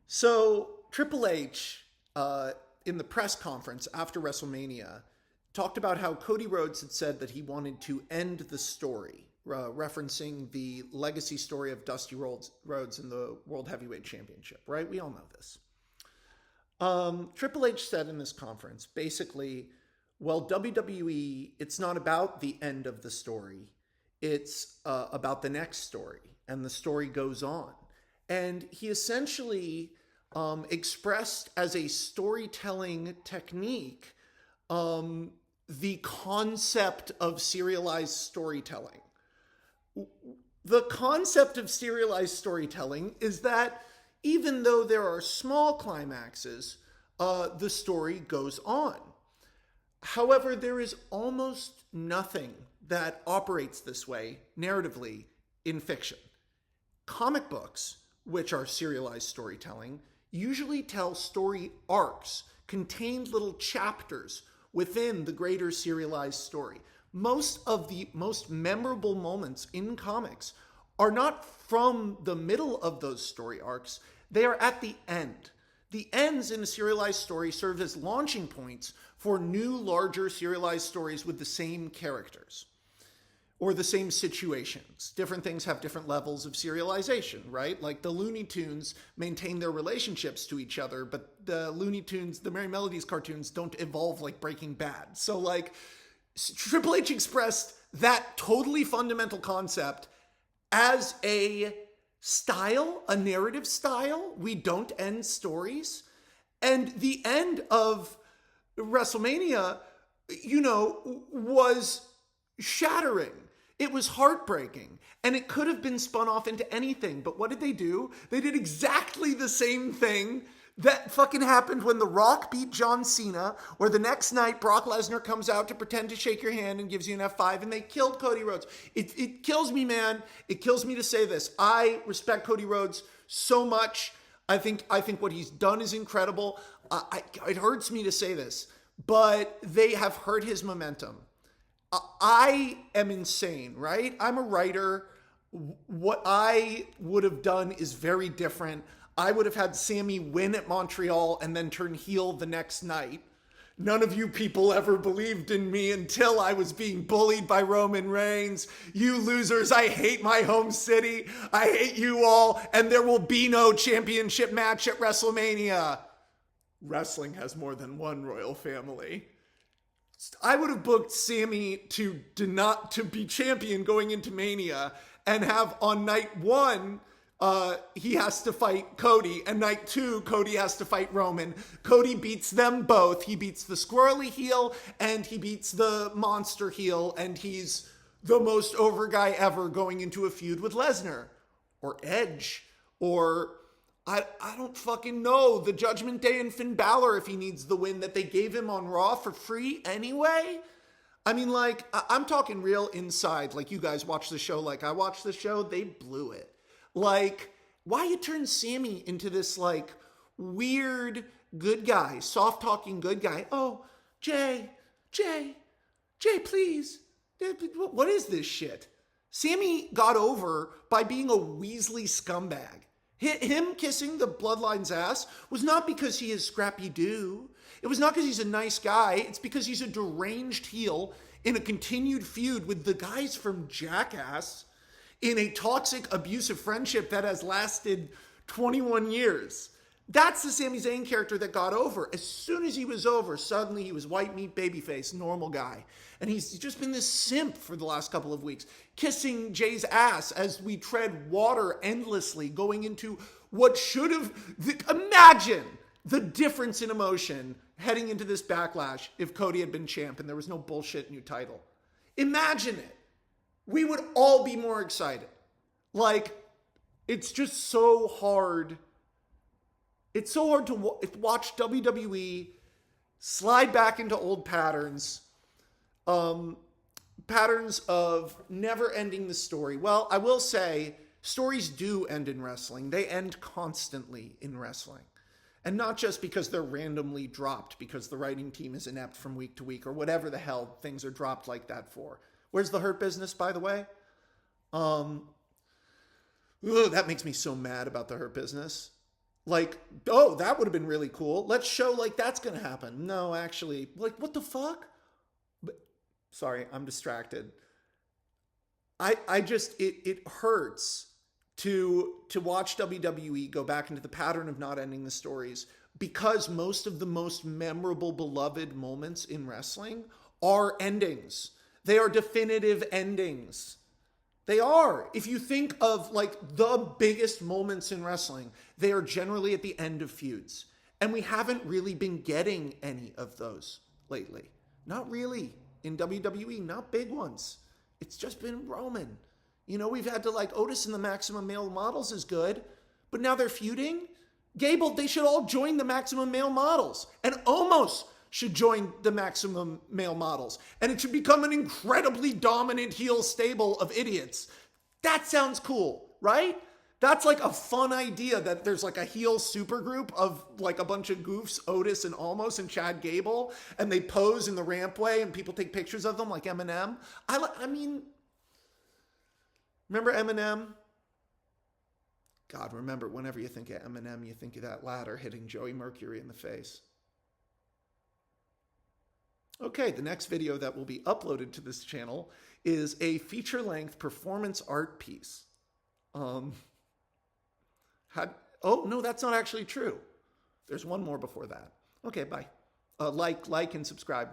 So Triple H, in the press conference after WrestleMania, talked about how Cody Rhodes had said that he wanted to end the story, referencing the legacy story of Dusty Rhodes in the World Heavyweight Championship, right? We all know this. Triple H said in this conference, basically, well, WWE, it's not about the end of the story. It's about the next story, and the story goes on. And he essentially expressed as a storytelling technique the concept of serialized storytelling. The concept of serialized storytelling is that even though there are small climaxes, the story goes on. However, there is almost nothing that operates this way narratively in fiction. Comic books, which are serialized storytelling, usually tell story arcs, contained little chapters within the greater serialized story. Most of the most memorable moments in comics are not from the middle of those story arcs, they are at the end. The ends in a serialized story serve as launching points for new, larger serialized stories with the same characters or the same situations. Different things have different levels of serialization, right? Like the Looney Tunes maintain their relationships to each other, but the Looney Tunes, the Merry Melodies cartoons don't evolve like Breaking Bad. So like Triple H expressed that totally fundamental concept as a style, a narrative style. We don't end stories. And the end of WrestleMania, was shattering. It was heartbreaking. And it could have been spun off into anything. But what did they do? They did exactly the same thing that fucking happened when The Rock beat John Cena, where the next night Brock Lesnar comes out to pretend to shake your hand and gives you an F5, and they killed Cody Rhodes. It kills me, man. It kills me to say this. I respect Cody Rhodes so much. I think what he's done is incredible. It hurts me to say this, but they have hurt his momentum. I am insane, right? I'm a writer. What I would have done is very different. I would have had Sammy win at Montreal and then turn heel the next night. None of you people ever believed in me until I was being bullied by Roman Reigns. You losers, I hate my home city. I hate you all, and there will be no championship match at WrestleMania. Wrestling has more than one royal family. I would have booked Sammy to be champion going into Mania and have on night one, he has to fight Cody, and night two, Cody has to fight Roman. Cody beats them both. He beats the squirrely heel and he beats the monster heel, and he's the most over guy ever going into a feud with Lesnar or Edge or I don't fucking know, the Judgment Day and Finn Balor if he needs the win that they gave him on Raw for free anyway. I mean, like, I'm talking real inside. Like, you guys watch the show like I watch the show. They blew it. Like, why you turn Sammy into this, like, weird good guy, soft-talking good guy? Oh, Jay, please. What is this shit? Sammy got over by being a Weasley scumbag. Him kissing the Bloodline's ass was not because he is Scrappy-Doo. It was not because he's a nice guy. It's because he's a deranged heel in a continued feud with the guys from Jackass in a toxic, abusive friendship that has lasted 21 years. That's the Sami Zayn character that got over. As soon as he was over, suddenly he was white meat babyface, normal guy. And he's just been this simp for the last couple of weeks, kissing Jay's ass as we tread water endlessly, going into what should have... Imagine the difference in emotion heading into this backlash if Cody had been champ and there was no bullshit new title. Imagine it. We would all be more excited. Like, it's just so hard. It's so hard to watch WWE slide back into old patterns. Patterns of never ending the story. Well, I will say, stories do end in wrestling. They end constantly in wrestling. And not just because they're randomly dropped because the writing team is inept from week to week or whatever the hell things are dropped like that for. Where's the Hurt Business, by the way? That makes me so mad about the Hurt Business. Like, oh, that would have been really cool. Let's show like that's going to happen. No, actually, like, what the fuck? But, sorry, I'm distracted. I just, it hurts to watch WWE go back into the pattern of not ending the stories, because most of the most memorable, beloved moments in wrestling are endings. They are definitive endings. They are. If you think of like the biggest moments in wrestling, they are generally at the end of feuds. And we haven't really been getting any of those lately. Not really. In WWE, not big ones. It's just been Roman. You know, we've had to like Otis and the Maximum Male Models is good, but now they're feuding. Gable, they should all join the Maximum Male Models, and Omos should join the Maximum Male Models, and it should become an incredibly dominant heel stable of idiots. That sounds cool, right? That's like a fun idea, that there's like a heel supergroup of like a bunch of goofs, Otis and Omos and Chad Gable, and they pose in the rampway and people take pictures of them like Eminem. I mean, remember Eminem? God, remember, whenever you think of Eminem, you think of that ladder hitting Joey Mercury in the face. Okay, the next video that will be uploaded to this channel is a feature-length performance art piece. Oh, no, that's not actually true. There's one more before that. Okay, bye. Like, and subscribe.